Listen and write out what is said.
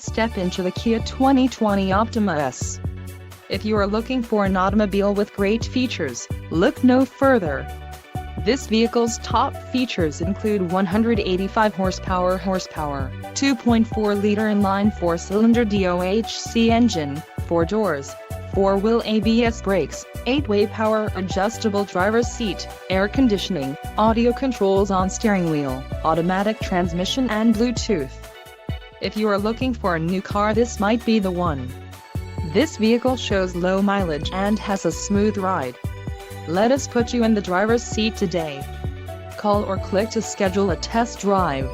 Step into the Kia 2020 Optima S. If you are looking for an automobile with great features, look no further. This vehicle's top features include 185 horsepower, 2.4-liter inline 4-cylinder DOHC engine, 4 doors, 4-wheel ABS brakes, 8-way power adjustable driver's seat, air conditioning, audio controls on steering wheel, automatic transmission and Bluetooth. If you are looking for a new car, this might be the one. This vehicle shows low mileage and has a smooth ride. Let us put you in the driver's seat today. Call or click to schedule a test drive.